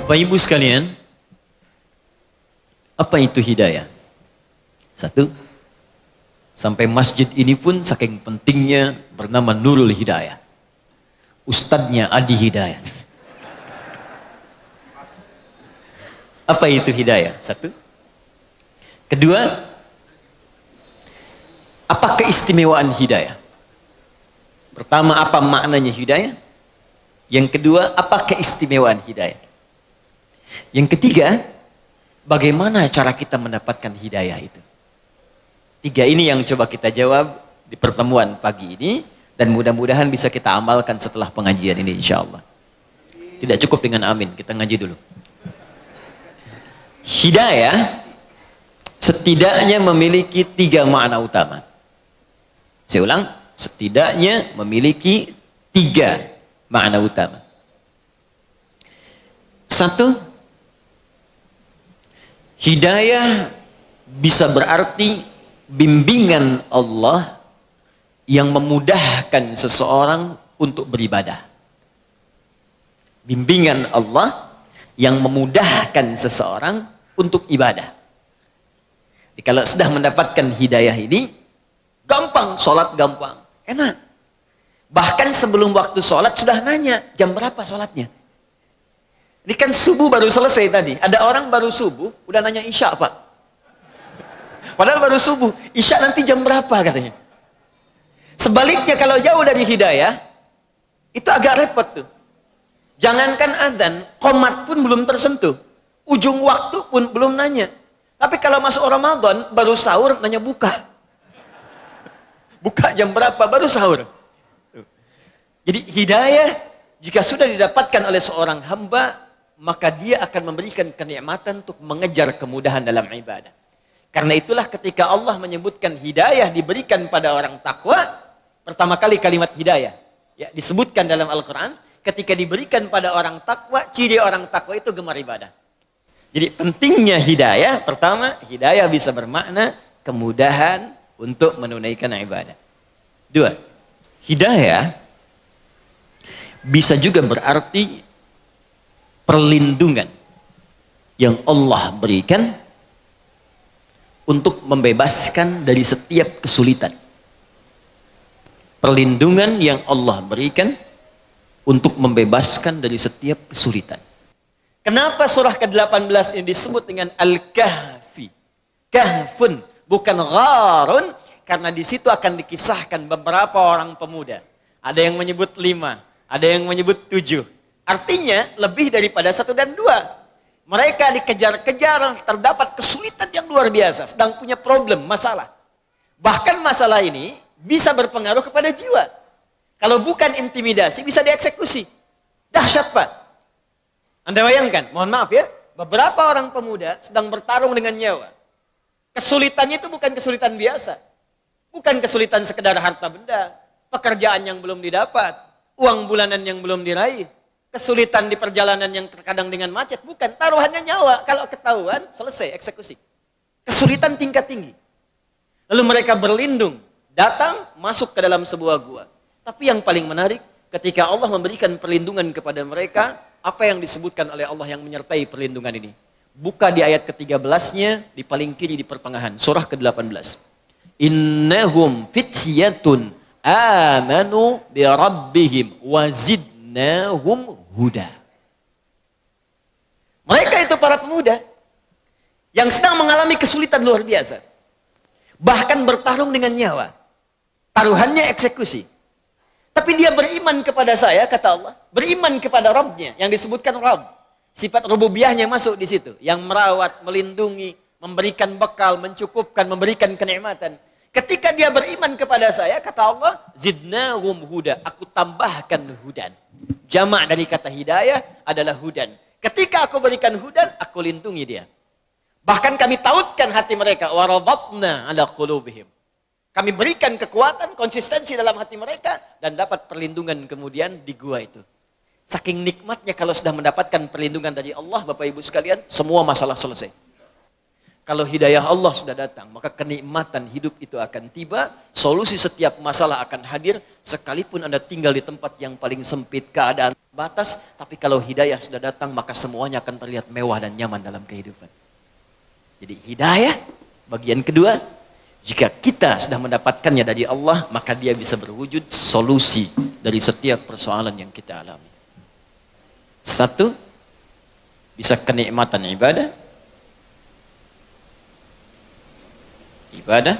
Bapak Ibu sekalian, apa itu hidayah? Satu, sampai masjid ini pun saking pentingnya bernama Nurul Hidayah. Ustadznya Adi Hidayat. Apa itu hidayah? Satu. Kedua, apa keistimewaan hidayah? Pertama, apa maknanya hidayah? Yang kedua, apa keistimewaan hidayah? Yang ketiga, bagaimana cara kita mendapatkan hidayah itu? Tiga ini yang coba kita jawab di pertemuan pagi ini. Dan mudah-mudahan bisa kita amalkan setelah pengajian ini insya Allah. Tidak cukup dengan amin, kita ngaji dulu. Hidayah setidaknya memiliki tiga makna utama. Saya ulang, setidaknya memiliki tiga makna utama. Satu, hidayah bisa berarti bimbingan Allah yang memudahkan seseorang untuk beribadah. Bimbingan Allah yang memudahkan seseorang untuk ibadah. Jadi kalau sudah mendapatkan hidayah ini, gampang, sholat gampang, enak. Bahkan sebelum waktu sholat sudah nanya, jam berapa sholatnya? Ini kan subuh baru selesai tadi. Ada orang baru subuh, udah nanya isya Pak. Padahal baru subuh, isya nanti jam berapa katanya. Sebaliknya kalau jauh dari hidayah, itu agak repot tuh. Jangankan azan, qomat pun belum tersentuh. Ujung waktu pun belum nanya. Tapi kalau masuk Ramadan, baru sahur nanya buka. Buka jam berapa, baru sahur. Jadi hidayah, jika sudah didapatkan oleh seorang hamba, maka dia akan memberikan kenikmatan untuk mengejar kemudahan dalam ibadah. Karena itulah ketika Allah menyebutkan hidayah diberikan pada orang takwa, pertama kali kalimat hidayah ya, disebutkan dalam Al-Quran, ketika diberikan pada orang takwa, ciri orang takwa itu gemar ibadah. Jadi pentingnya hidayah, pertama, hidayah bisa bermakna kemudahan untuk menunaikan ibadah. Dua, hidayah bisa juga berarti perlindungan yang Allah berikan untuk membebaskan dari setiap kesulitan. Perlindungan yang Allah berikan untuk membebaskan dari setiap kesulitan. Kenapa surah ke-18 ini disebut dengan Al-Kahfi? Kahfun, bukan gharun, karena di situ akan dikisahkan beberapa orang pemuda. Ada yang menyebut 5, ada yang menyebut 7. Artinya lebih daripada 1 dan 2. Mereka dikejar-kejar, terdapat kesulitan yang luar biasa, sedang punya problem, masalah. Bahkan masalah ini bisa berpengaruh kepada jiwa. Kalau bukan intimidasi, bisa dieksekusi. Dahsyat Pak. Anda bayangkan, mohon maaf ya, beberapa orang pemuda sedang bertarung dengan nyawa. Kesulitannya itu bukan kesulitan biasa. Bukan kesulitan sekedar harta benda, pekerjaan yang belum didapat, uang bulanan yang belum diraih, kesulitan di perjalanan yang terkadang dengan macet, bukan. Taruhannya nyawa, kalau ketahuan, selesai, eksekusi. Kesulitan tingkat tinggi. Lalu mereka berlindung, datang, masuk ke dalam sebuah gua. Tapi yang paling menarik, ketika Allah memberikan perlindungan kepada mereka, apa yang disebutkan oleh Allah yang menyertai perlindungan ini? Buka di ayat ke-13-nya, di paling kiri di pertengahan, surah ke-18. Innahum fityatun amanu bi rabbihim wazidnahum huda. Mereka itu para pemuda yang sedang mengalami kesulitan luar biasa. Bahkan bertarung dengan nyawa. Taruhannya eksekusi. Tapi dia beriman kepada saya, kata Allah. Beriman kepada Rabbnya, yang disebutkan Rabb. Sifat rububiyahnya masuk di situ. Yang merawat, melindungi, memberikan bekal, mencukupkan, memberikan kenikmatan. Ketika dia beriman kepada saya, kata Allah, zidnahum huda. Aku tambahkan hudan. Jamak dari kata hidayah adalah hudan. Ketika aku berikan hudan, aku lindungi dia. Bahkan kami tautkan hati mereka. Warabatna ala qulubihim. Kami berikan kekuatan, konsistensi dalam hati mereka, dan dapat perlindungan kemudian di gua itu. Saking nikmatnya kalau sudah mendapatkan perlindungan dari Allah, Bapak Ibu sekalian, semua masalah selesai. Kalau hidayah Allah sudah datang, maka kenikmatan hidup itu akan tiba, solusi setiap masalah akan hadir, sekalipun Anda tinggal di tempat yang paling sempit, keadaan terbatas, tapi kalau hidayah sudah datang, maka semuanya akan terlihat mewah dan nyaman dalam kehidupan. Jadi hidayah, bagian kedua, jika kita sudah mendapatkannya dari Allah, maka dia bisa berwujud solusi dari setiap persoalan yang kita alami. Satu, bisa kenikmatan ibadah. Ibadah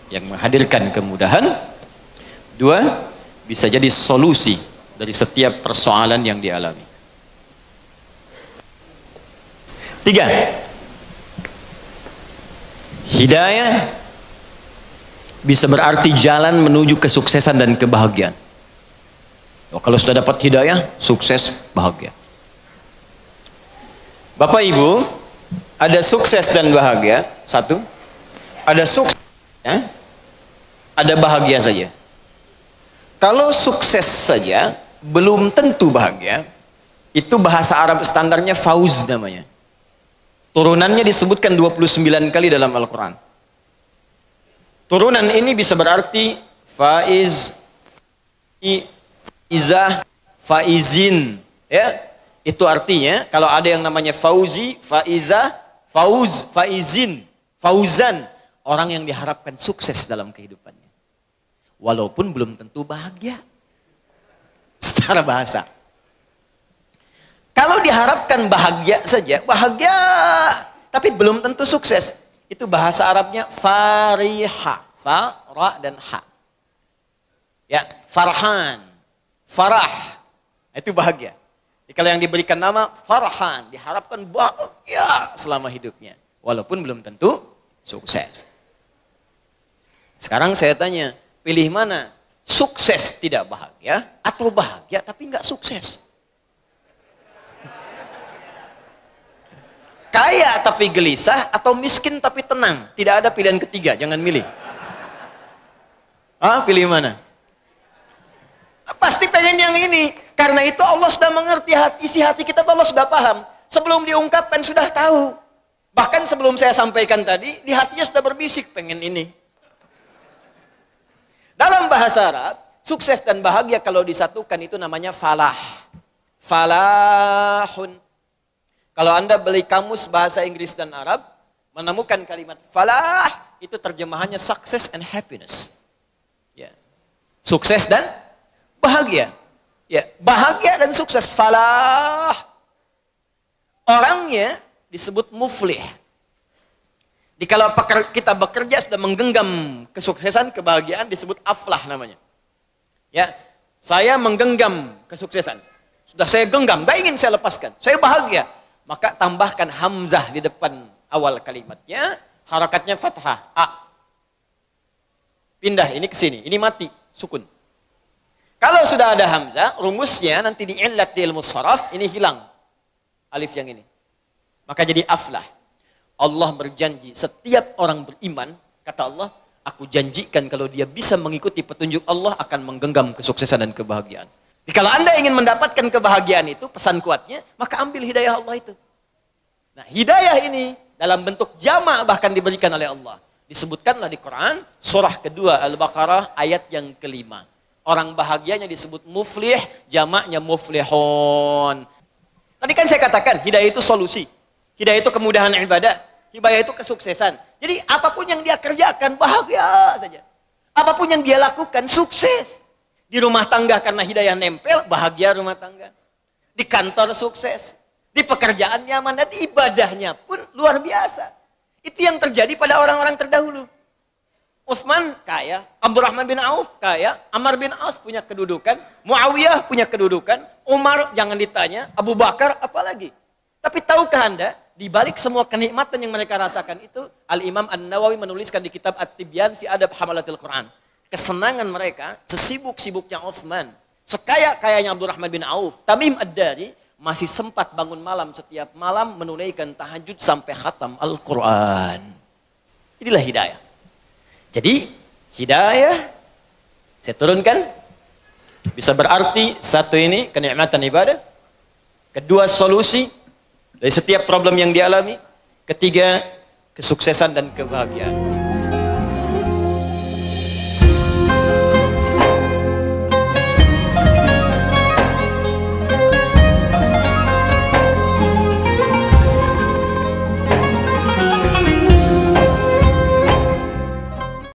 yang menghadirkan kemudahan. Dua, bisa jadi solusi dari setiap persoalan yang dialami. Tiga, hidayah bisa berarti jalan menuju kesuksesan dan kebahagiaan. Kalau sudah dapat hidayah, sukses, bahagia. Bapak Ibu, ada sukses dan bahagia. Satu, ada sukses, ya, ada bahagia saja. Kalau sukses saja, belum tentu bahagia. Itu bahasa Arab standarnya fauz namanya. Turunannya disebutkan 29 kali dalam Al-Quran. Turunan ini bisa berarti faiz, izah, faizin. Ya, itu artinya kalau ada yang namanya fauzi, faizah, fauz, faizin, fauzan, orang yang diharapkan sukses dalam kehidupannya. Walaupun belum tentu bahagia. Secara bahasa. Kalau diharapkan bahagia saja, bahagia, tapi belum tentu sukses. Itu bahasa Arabnya fariha, fa, ra, dan ha. Ya, farhan, farah, itu bahagia. Jadi kalau yang diberikan nama farhan, diharapkan bahagia selama hidupnya. Walaupun belum tentu sukses. Sekarang saya tanya, pilih mana? Sukses tidak bahagia atau bahagia tapi nggak sukses? Kaya tapi gelisah atau miskin tapi tenang? Tidak ada pilihan ketiga, jangan milih. Pilih mana? Pasti pengen yang ini. Karena itu Allah sudah mengerti isi hati kita, Allah sudah paham. Sebelum diungkapkan sudah tahu. Bahkan sebelum saya sampaikan tadi, di hatinya sudah berbisik pengen ini. Dalam bahasa Arab, sukses dan bahagia kalau disatukan itu namanya falah. Falahun. Kalau Anda beli kamus bahasa Inggris dan Arab, menemukan kalimat falah, itu terjemahannya success and happiness. Ya. Sukses dan bahagia. Ya, bahagia dan sukses, falah. Orangnya disebut muflih. Kalau kita bekerja sudah menggenggam kesuksesan, kebahagiaan, disebut aflah namanya. Ya, saya menggenggam kesuksesan. Sudah saya genggam, gak ingin saya lepaskan. Saya bahagia. Maka tambahkan hamzah di depan awal kalimatnya, harakatnya fathah, a. Pindah ini ke sini, ini mati, sukun. Kalau sudah ada hamzah, rumusnya nanti diillat di ilmu sharaf, ini hilang alif yang ini. Maka jadi aflah. Allah berjanji, setiap orang beriman, kata Allah, aku janjikan kalau dia bisa mengikuti petunjuk Allah akan menggenggam kesuksesan dan kebahagiaan. Jadi kalau Anda ingin mendapatkan kebahagiaan itu, pesan kuatnya, maka ambil hidayah Allah itu. Nah, hidayah ini dalam bentuk jamak bahkan diberikan oleh Allah. Disebutkanlah di Quran, surah kedua Al-Baqarah ayat yang kelima. Orang bahagianya disebut muflih, jamaknya muflihun. Tadi kan saya katakan, hidayah itu solusi. Hidayah itu kemudahan ibadah. Hidayah itu kesuksesan. Jadi apapun yang dia kerjakan, bahagia saja. Apapun yang dia lakukan, sukses. Di rumah tangga karena hidayah nempel, bahagia rumah tangga. Di kantor sukses. Di pekerjaan nyaman, dan ibadahnya pun luar biasa. Itu yang terjadi pada orang-orang terdahulu. Utsman kaya, Abdurrahman bin Auf kaya, Ammar bin As punya kedudukan, Muawiyah punya kedudukan, Umar jangan ditanya, Abu Bakar apalagi. Tapi tahukah Anda, di balik semua kenikmatan yang mereka rasakan itu, Al-Imam An-Nawawi menuliskan di kitab At-Tibyan fi Adab Hamalatil Quran. Kesenangan mereka, sesibuk-sibuknya Utsman, sekaya-kayanya Abdurrahman bin Auf, Tamim Ad-Dari, masih sempat bangun malam setiap malam menunaikan tahajud sampai khatam Al-Quran. Inilah hidayah. Jadi, hidayah, saya turunkan, bisa berarti satu ini, kenikmatan ibadah. Kedua, solusi dari setiap problem yang dialami. Ketiga, kesuksesan dan kebahagiaan.